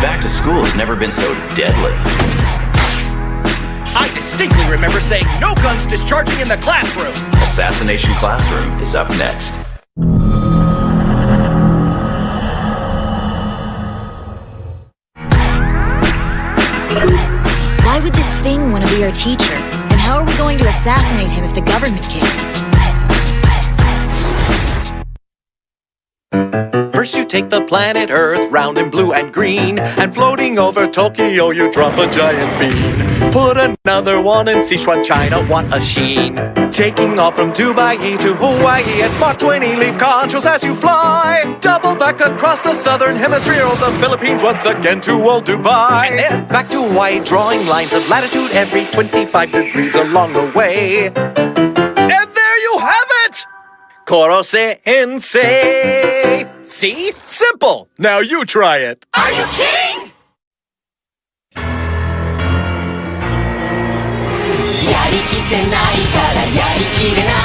back to school has never been so deadly. I distinctly remember saying no guns discharging in the classroom. Assassination Classroom is up next. Why would this thing want to be our teacher? And how are we going to assassinate him if the government can't? First you take the planet Earth, round and blue and green, and floating over Tokyo you drop a giant bean. Put another one in Sichuan, China, what a sheen. Taking off from Dubai to Hawaii at Mach 20, leave controls as you fly. Double back across the southern hemisphere, the Philippines once again to old Dubai. And then back to Hawaii, drawing lines of latitude every 25 degrees along the way. And there you have it! Koro Sensei! See? Simple! Now you try it! Are you kidding?やりきってないからやりきれない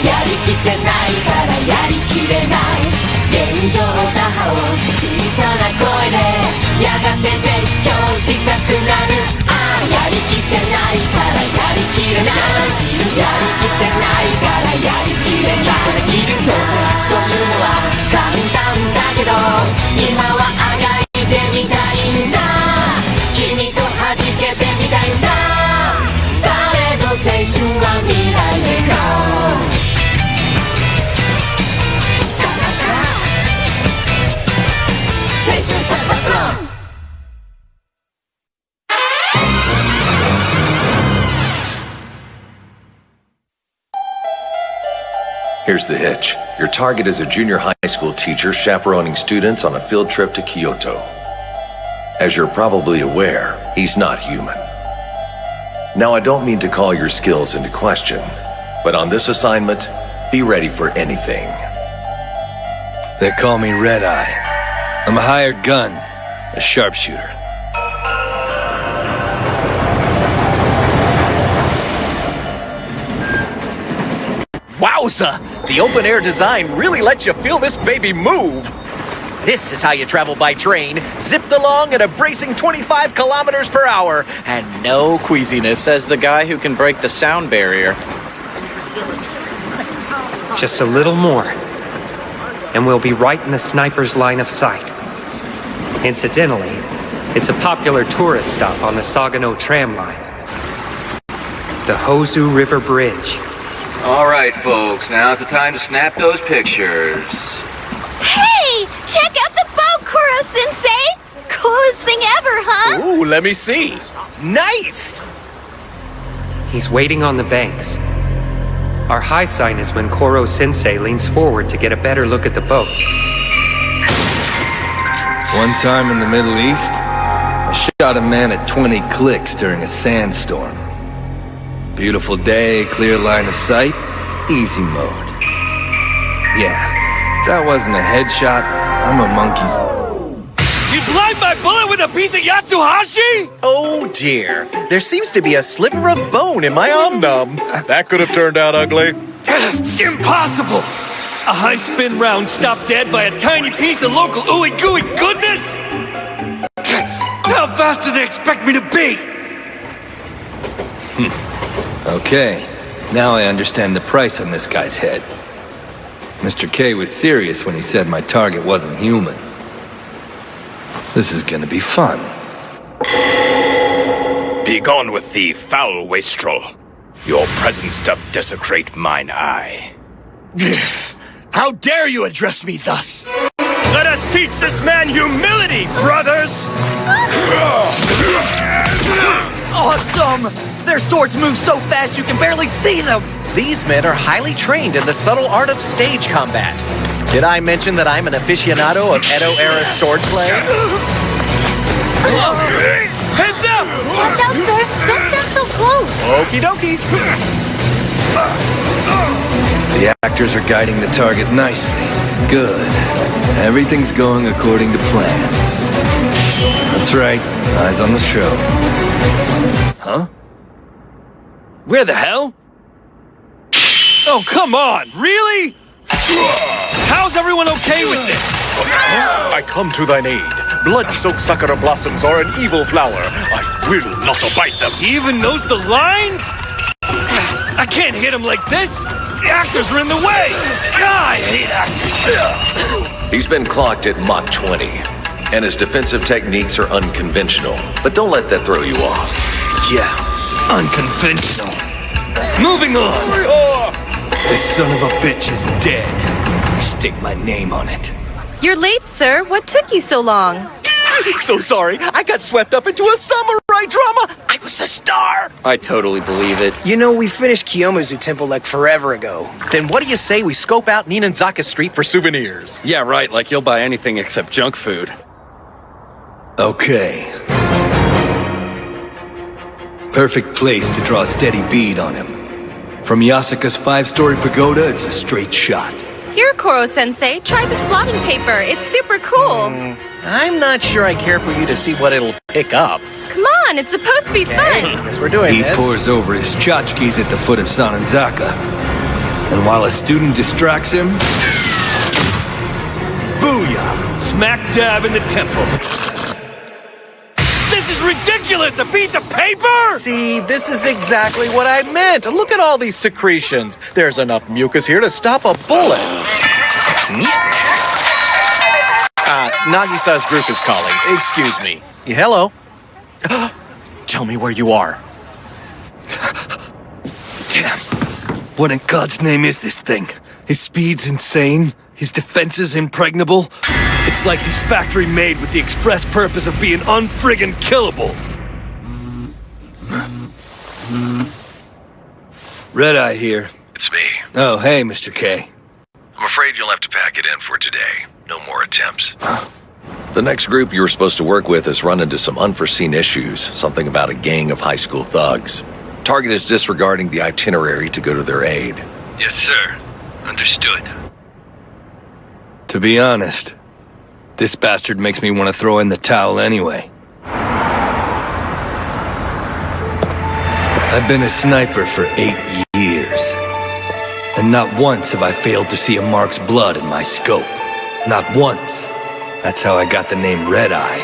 やりきってないからやりきれない現状打破を小さな声でやがて絶叫したくなるああやりきってないからやりきれないやりきってないからやりきれないどうせというのは簡単だけど今はあがいてみたいんだ君と弾けてみたいんだされど青春は未来へゴーさささ青春さささHere's the hitch. Your target is a junior high school teacher chaperoning students on a field trip to Kyoto. As you're probably aware, he's not human. Now, I don't mean to call your skills into question, but on this assignment, be ready for anything. They call me Red Eye. I'm a hired gun, a sharpshooter. Wowza! The open-air design really lets you feel this baby move. This is how you travel by train, zipped along at a bracing 25 kilometers per hour, and no queasiness. Says the guy who can break the sound barrier. Just a little more, and we'll be right in the sniper's line of sight. Incidentally, it's a popular tourist stop on the Sagano tram line. The Hozu River Bridge. All right, folks, now's the time to snap those pictures. Hey! Check out the boat, Koro-sensei! Coolest thing ever, huh? Ooh, let me see. Nice! He's waiting on the banks. Our high sign is when Koro-sensei leans forward to get a better look at the boat. One time in the Middle East, I shot a man at 20 clicks during a sandstorm. Beautiful day, clear line of sight, easy mode. Yeah, that wasn't a headshot. I'm a monkey's... You blind my bullet with a piece of Yatsuhashi? Oh dear, there seems to be a sliver of bone in my om-nom. That could have turned out ugly. Impossible! A high-spin round stopped dead by a tiny piece of local ooey-gooey goodness? How fast do they expect me to be? Okay, now I understand the price on this guy's head. Mr. K was serious when he said my target wasn't human. This is gonna be fun. Be gone with thee, foul wastrel. Your presence doth desecrate mine eye. How dare you address me thus? Let us teach this man humility, brothers! Awesome! Their swords move so fast you can barely see them! These men are highly trained in the subtle art of stage combat. Did I mention that I'm an aficionado of Edo-era swordplay? Heads up! Watch out, sir! Don't stand so close! Okie dokie! The actors are guiding the target nicely. Good. Everything's going according to plan. That's right. Eyes on the show. Huh? Where the hell? Oh, come on! Really? How's everyone okay with this? I come to thine aid. blood-soaked sakura blossoms are an evil flower. I will not abide them. He even knows the lines? I can't hit him like this. The actors are in the way. God, I hate actors. He's been clocked at Mach 20, and his defensive techniques are unconventional. But don't let that throw you off. Yeah, unconventional. Moving on. This son of a bitch is dead. I stick my name on it. You're late, sir. What took you so long? So sorry, I got swept up into a samurai drama. I was a star. I totally believe it. You know, we finished Kiyomizu Temple like forever ago. Then what do you say we scope out Ninanzaka Street for souvenirs? Yeah, right, like you'll buy anything except junk food. Okay. Perfect place to draw a steady bead on him. From Yasuka's 5-story pagoda, it's a straight shot. Here, Koro-sensei, try this blotting paper. It's super cool. I'm not sure I care for you to see what it'll pick up. Come on, it's supposed to be fun. Guess we're doing He this. pours over his tchotchkes at the foot of Sanenzaka. And while a student distracts him... Booyah! Smack dab in the temple. This is ridiculous! A piece of paper! See, this is exactly what I meant. Look at all these secretions. There's enough mucus here to stop a bullet. Nagisa's group is calling. Excuse me. Hello? Tell me where you are. Damn. What in God's name is this thing? His speed's insane. His defense is impregnable. It's like he's factory made with the express purpose of being unfriggin' killable. Red-Eye here. It's me. Oh, hey, Mr. K. I'm afraid you'll have to pack it in for today. No more attempts. The next group you were supposed to work with has run into some unforeseen issues. Something about a gang of high school thugs. Target is disregarding the itinerary to go to their aid. Yes, sir. Understood. To be honest, this bastard makes me want to throw in the towel anyway. I've been a sniper for 8 years. And not once have I failed to see a mark's blood in my scope. Not once. That's how I got the name Red-Eye.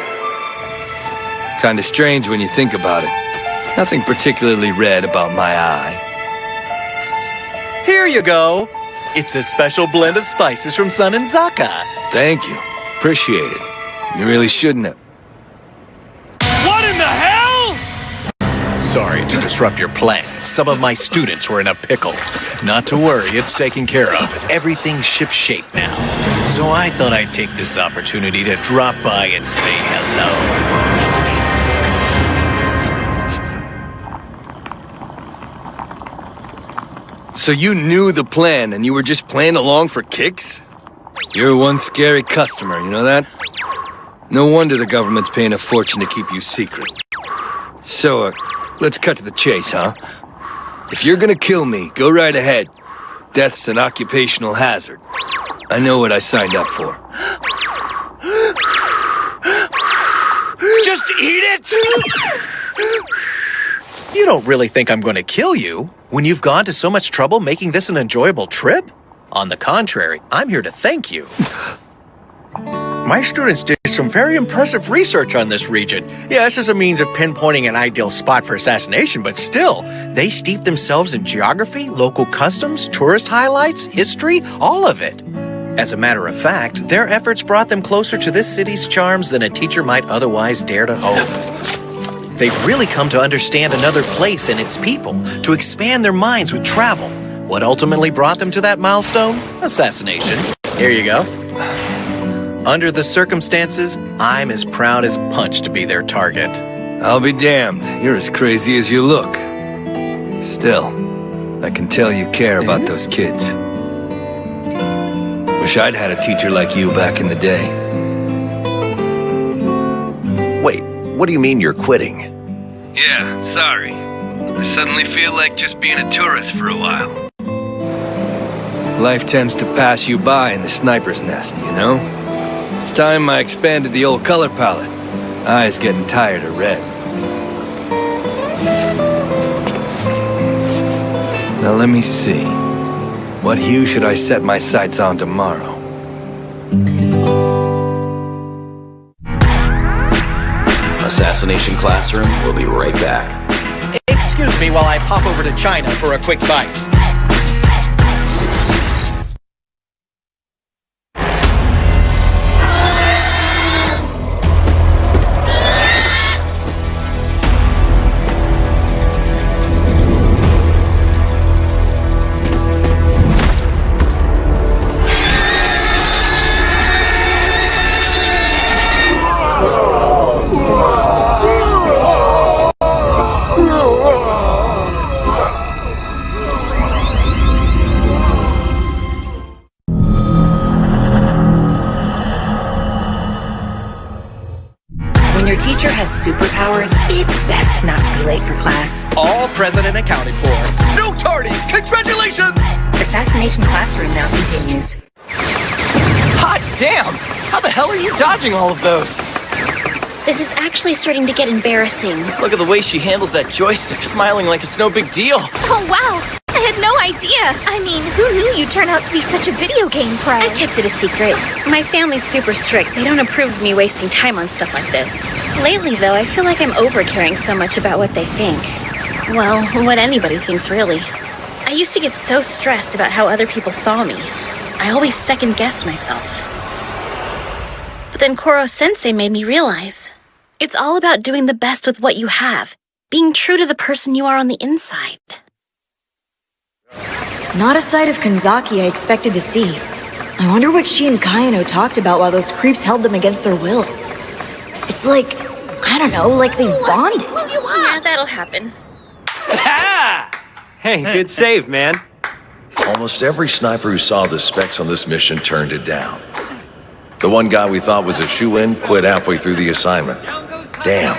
Kinda strange when you think about it. Nothing particularly red about my eye. Here you go. It's a special blend of spices from Sanenzaka. Thank you. Appreciate it. You really shouldn't have. What in the hell? Sorry to disrupt your plans. Some of my students were in a pickle. Not to worry, it's taken care of. Everything's shipshape now. So I thought I'd take this opportunity to drop by and say hello. So you knew the plan and you were just playing along for kicks? You're one scary customer, you know that? No wonder the government's paying a fortune to keep you secret. So, let's cut to the chase, huh? If you're gonna kill me, go right ahead. Death's an occupational hazard. I know what I signed up for. Just eat it! You don't really think I'm going to kill you when you've gone to so much trouble making this an enjoyable trip? On the contrary, I'm here to thank you. My students did some very impressive research on this region. Yes, as a means of pinpointing an ideal spot for assassination, but still, they steeped themselves in geography, local customs, tourist highlights, history, all of it. As a matter of fact, their efforts brought them closer to this city's charms than a teacher might otherwise dare to hope. They've really come to understand another place and its people, to expand their minds with travel. What ultimately brought them to that milestone? Assassination. Here you go. Under the circumstances, I'm as proud as punch to be their target. I'll be damned. You're as crazy as you look. Still, I can tell you care about those kids. Wish I'd had a teacher like you back in the day. Wait, what do you mean you're quitting? Yeah, sorry. I suddenly feel like just being a tourist for a while. Life tends to pass you by in the sniper's nest, you know? It's time I expanded the old color palette. Eyes getting tired of red. Now let me see. What hue should I set my sights on tomorrow? Assassination Classroom will be right back. Excuse me while I pop over to China for a quick bite. When your teacher has superpowers, it's best not to be late for class. All present and accounted for. No tardies! Congratulations! Assassination Classroom now continues. Hot damn! How the hell are you dodging all of those? This is actually starting to get embarrassing. Look at the way she handles that joystick, smiling like it's no big deal. Oh, wow. I had no idea. I mean, who knew you'd turn out to be such a video game pro? I kept it a secret. My family's super strict. They don't approve of me wasting time on stuff like this. Lately, though, I feel like I'm over-caring so much about what they think. Well, what anybody thinks, really. I used to get so stressed about how other people saw me. I always second-guessed myself. But then Koro-sensei made me realize it's all about doing the best with what you have, being true to the person you are on the inside. Not a sight of Kanzaki I expected to see. I wonder what she and Kayano talked about while those creeps held them against their will. It's like, I don't know, like they bonded. Yeah, that'll happen. Hey, good save, man. Almost every sniper who saw the specs on this mission turned it down. The one guy we thought was a shoo-in quit halfway through the assignment. Damn.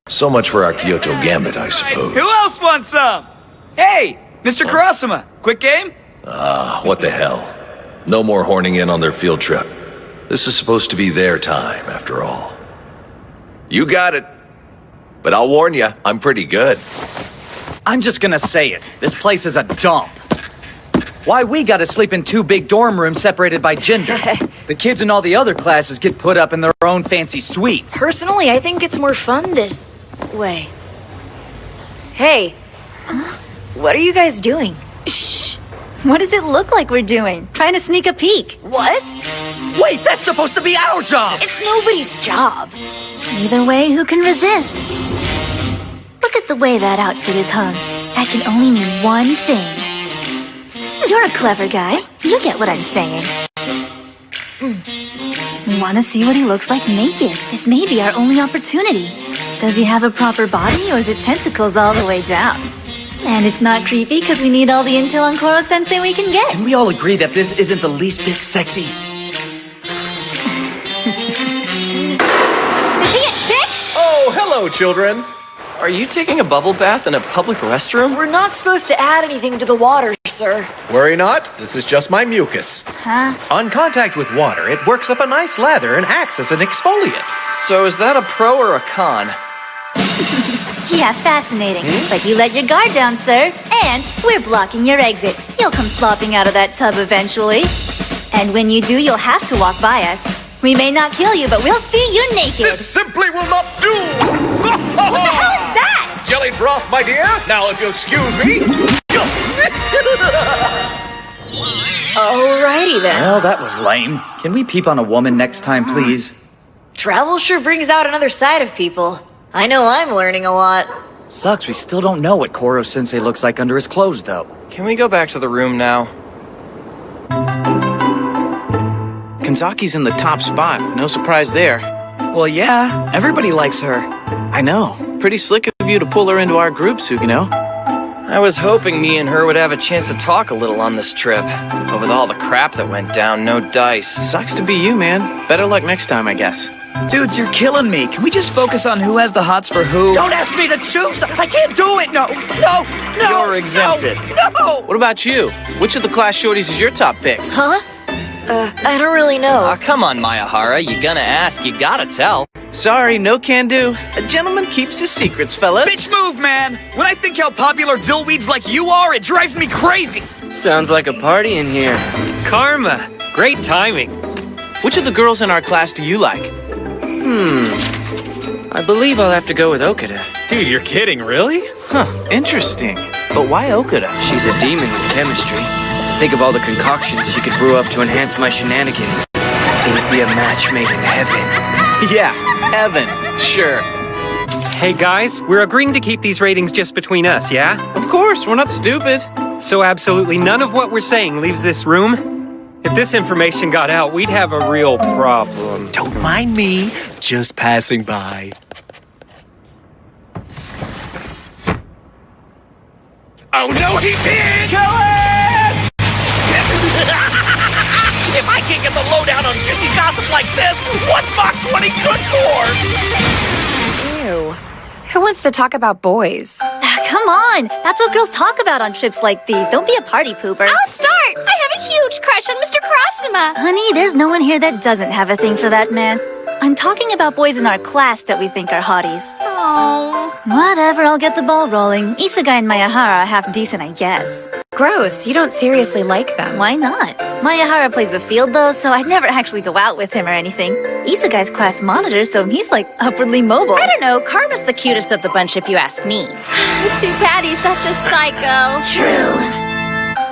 So much for our Kyoto Gambit, I suppose. Who else wants some? Hey, Mr. Kurasuma, quick game? What the hell. No more horning in on their field trip. This is supposed to be their time, after all. You got it. But I'll warn you, I'm pretty good. I'm just gonna say it. This place is a dump. Why we gotta sleep in 2 big dorm rooms separated by gender? The kids in all the other classes get put up in their own fancy suites. Personally, I think it's more fun this way. Hey, what are you guys doing? Shh! What does it look like we're doing? Trying to sneak a peek. What? Wait, that's supposed to be our job! It's nobody's job. Either way, who can resist? Look at the way that outfit is hung. That can only mean one thing. You're a clever guy. You get what I'm saying. We want to see what he looks like naked. This may be our only opportunity. Does he have a proper body, or is it tentacles all the way down? And it's not creepy because we need all the intel on Koro-sensei we can get. Can we all agree that this isn't the least bit sexy? Is he a chick? Oh, hello, children. Are you taking a bubble bath in a public restroom? We're not supposed to add anything to the water, sir. Worry not, this is just my mucus. Huh? On contact with water, it works up a nice lather and acts as an exfoliant. So is that a pro or a con? Yeah, fascinating. But you let your guard down, sir. And we're blocking your exit. You'll come slopping out of that tub eventually. And when you do, you'll have to walk by us. We may not kill you, but we'll see you naked. This simply will not do! What the hell is that? Jelly broth, my dear. Now, if you'll excuse me. Alrighty then. Well, that was lame. Can we peep on a woman next time, please? Travel sure brings out another side of people. I know I'm learning a lot. Sucks, we still don't know what Koro-sensei looks like under his clothes, though. Can we go back to the room now? Kanzaki's in the top spot. No surprise there. Well, yeah. Everybody likes her. I know. Pretty slick of you to pull her into our group, Sugino. I was hoping me and her would have a chance to talk a little on this trip. But with all the crap that went down, no dice. Sucks to be you, man. Better luck next time, I guess. Dudes, you're killing me. Can we just focus on who has the hots for who? Don't ask me to choose! I can't do it! No! You're exempted. No! What about you? Which of the class shorties is your top pick? Huh? I don't really know. Aw, come on, Mayahara. You gonna ask, you gotta tell. Sorry, no can do. A gentleman keeps his secrets, fellas. Bitch move, man! When I think how popular dillweeds like you are, it drives me crazy! Sounds like a party in here. Karma. Great timing. Which of the girls in our class do you like? I believe I'll have to go with Okada. Dude, you're kidding, really? Huh, interesting. But why Okada? She's a demon with chemistry. Think of all the concoctions she could brew up to enhance my shenanigans. It would be a match made in heaven. Yeah, heaven. Sure. Hey guys, we're agreeing to keep these ratings just between us, yeah? Of course, we're not stupid. So absolutely none of what we're saying leaves this room? If this information got out, we'd have a real problem. Don't mind me, just passing by. Oh no, he did! Kill it! If I can't get the lowdown on juicy gossip like this, what's Mach 20 good for? Ew. Who wants to talk about boys? Come on! That's what girls talk about on trips like these. Don't be a party pooper. I'll start! I have a huge crush on Mr. Kurasama! Honey, there's no one here that doesn't have a thing for that man. I'm talking about boys in our class that we think are hotties. Oh. Whatever, I'll get the ball rolling. Isegai and Mayahara are half decent, I guess. Gross, you don't seriously like them. Why not? Mayahara plays the field though, so I'd never actually go out with him or anything. Isegai's class monitor, so he's like upwardly mobile. I don't know, Karma's the cutest of the bunch if you ask me. Too bad he's such a psycho. True.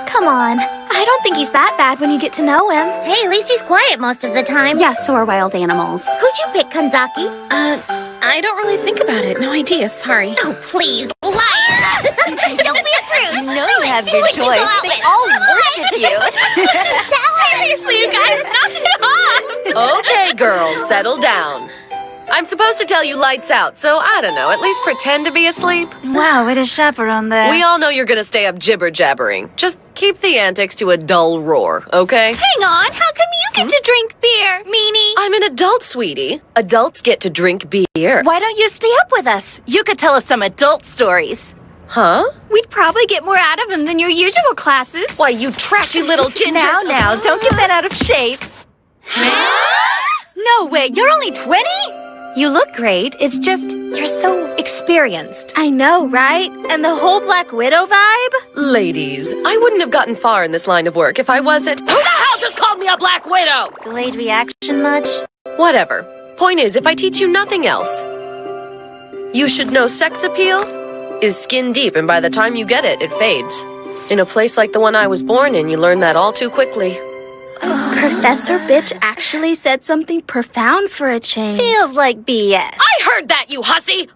Come on. I don't think he's that bad when you get to know him. Hey, at least he's quiet most of the time. Yeah, so are wild animals. Who'd you pick, Kanzaki? I don't really think about it. No idea, sorry. Oh, please, liar! Don't be a prude. You know you have your choice. They all worship you. Seriously, you guys, knock it off! Okay, girls, settle down. I'm supposed to tell you lights out, so I don't know, at least pretend to be asleep. Wow, way to chaperone there. We all know you're gonna stay up jibber-jabbering. Just keep the antics to a dull roar, okay? Hang on, how come you get to drink beer, meanie? I'm an adult, sweetie. Adults get to drink beer. Why don't you stay up with us? You could tell us some adult stories. Huh? We'd probably get more out of him than your usual classes. Why, you trashy little ginger... Now, don't get that out of shape. No way, you're only 20? You look great. It's just, you're so experienced. I know, right? And the whole Black Widow vibe? Ladies, I wouldn't have gotten far in this line of work if I wasn't... Who the hell just called me a Black Widow? Delayed reaction much? Whatever. Point is, if I teach you nothing else, you should know sex appeal is skin deep, and by the time you get it, it fades. In a place like the one I was born in, you learn that all too quickly. Professor Bitch actually said something profound for a change. Feels like BS. I heard that, you hussy!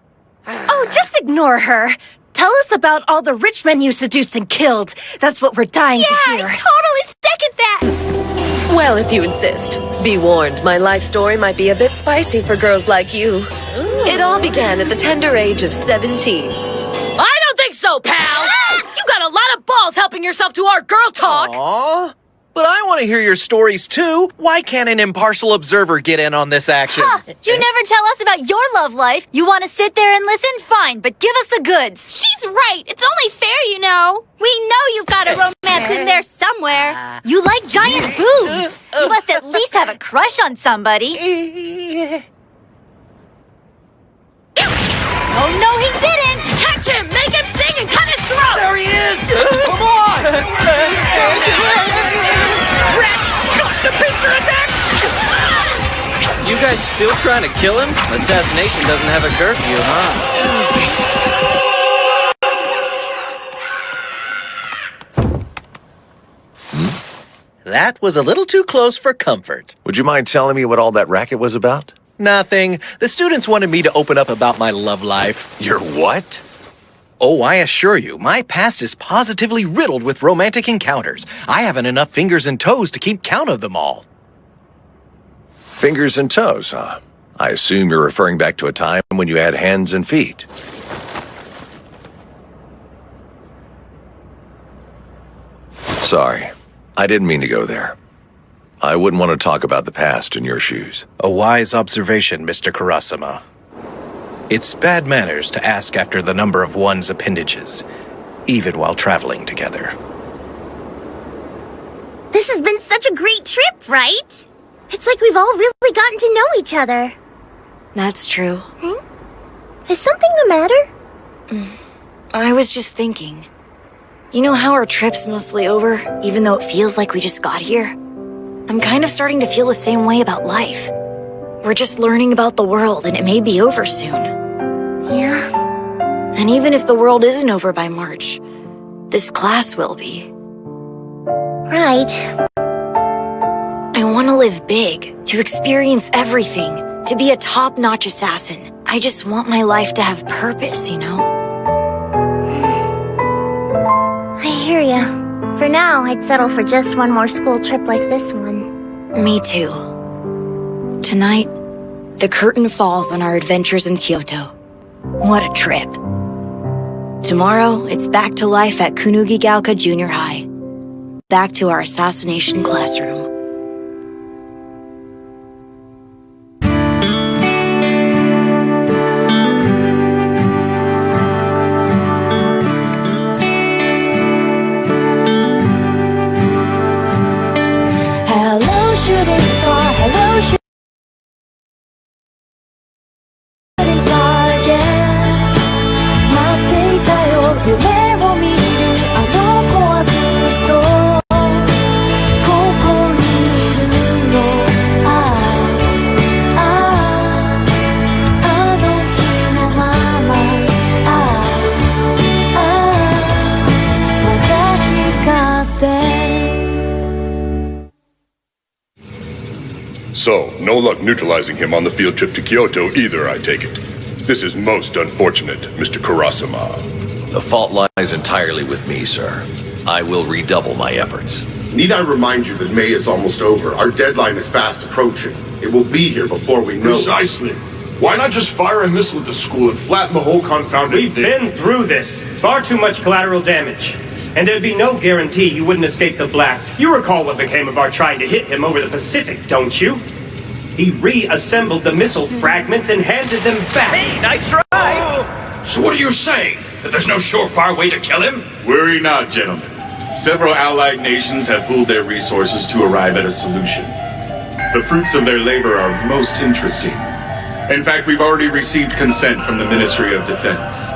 Oh, just ignore her. Tell us about all the rich men you seduced and killed. That's what we're dying to hear. Yeah, I totally second that! Well, if you insist. Be warned, my life story might be a bit spicy for girls like you. It all began at the tender age of 17. I don't think so, pal! You got a lot of balls helping yourself to our girl talk! Aww. But I want to hear your stories too. Why can't an impartial observer get in on this action? Huh, you never tell us about your love life. You want to sit there and listen? Fine, but give us the goods. She's right. It's only fair, you know. We know you've got a romance in there somewhere. You like giant boobs. You must at least have a crush on somebody. Oh, no, he didn't! Catch him! Make him sing and cut his throat! There he is! Come on! Rats! Cut the picture attack! You guys still trying to kill him? Assassination doesn't have a curfew, huh? That was a little too close for comfort. Would you mind telling me what all that racket was about? Nothing. The students wanted me to open up about my love life. Your what? Oh, I assure you, my past is positively riddled with romantic encounters. I haven't enough fingers and toes to keep count of them all. Fingers and toes, huh? I assume you're referring back to a time when you had hands and feet. Sorry, I didn't mean to go there. I wouldn't want to talk about the past in your shoes. A wise observation, Mr. Kurasama. It's bad manners to ask after the number of one's appendages, even while traveling together. This has been such a great trip, right? It's like we've all really gotten to know each other. That's true. Is something the matter? I was just thinking. You know how our trip's mostly over, even though it feels like we just got here? I'm kind of starting to feel the same way about life. We're just learning about the world, and it may be over soon. Yeah. And even if the world isn't over by March, this class will be. Right. I want to live big, to experience everything, to be a top-notch assassin. I just want my life to have purpose, you know? I hear ya. For now, I'd settle for just one more school trip like this one. Me too. Tonight, the curtain falls on our adventures in Kyoto. What a trip. Tomorrow, it's back to life at Kunugigaoka Junior High. Back to our assassination classroom. Hello, shooting star. Hello, shooting star again. 待っていたよ、夢を見るあの子はずっとここにいるの。ああ、あの日のまま。ああ、また光って。So, no luck neutralizing him on the field trip to Kyoto either, I take it. This is most unfortunate, Mr. Kurasama. The fault lies entirely with me, sir. I will redouble my efforts. Need I remind you that May is almost over? Our deadline is fast approaching. It will be here before we know Precisely. Why not just fire a missile at the school and flatten the whole confounded We've been through this. Far too much collateral damage. And there'd be no guarantee he wouldn't escape the blast. You recall what became of our trying to hit him over the Pacific, don't you? He reassembled the missile fragments and handed them back. Hey, nice try! So what are you saying? That there's no surefire way to kill him? Worry not, gentlemen. Several allied nations have pooled their resources to arrive at a solution. The fruits of their labor are most interesting. In fact, we've already received consent from the Ministry of Defense.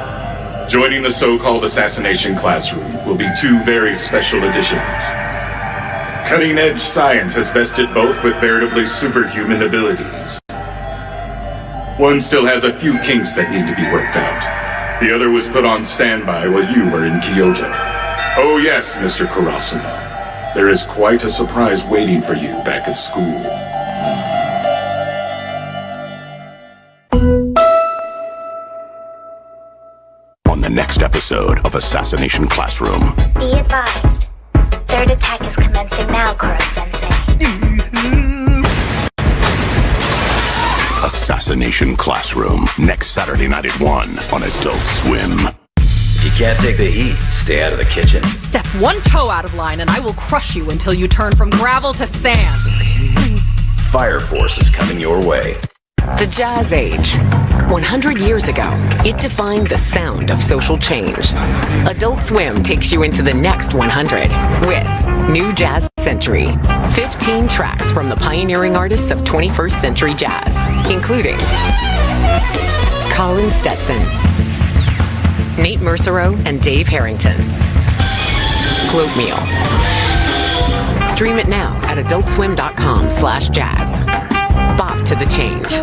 Joining the so-called assassination classroom will be two very special additions. Cutting-edge science has vested both with veritably superhuman abilities. One still has a few kinks that need to be worked out. The other was put on standby while you were in Kyoto. Oh yes, Mr. Kurasama. There is quite a surprise waiting for you back at school. On the next episode of Assassination Classroom. Be advised. Third attack is commencing now, Kuro-sensei. Assassination Classroom. Next Saturday night at 1 on Adult Swim. If you can't take the heat, stay out of the kitchen. Step one toe out of line and I will crush you until you turn from gravel to sand. Fire Force is coming your way. The Jazz Age. 100 years ago, it defined the sound of social change. Adult Swim takes you into the next 100 with New Jazz Century. 15 tracks from the pioneering artists of 21st century jazz, including Colin Stetson, Nate Mercero and Dave Harrington, Globe Meal. Stream it now at adultswim.com/jazz. Bop to the change.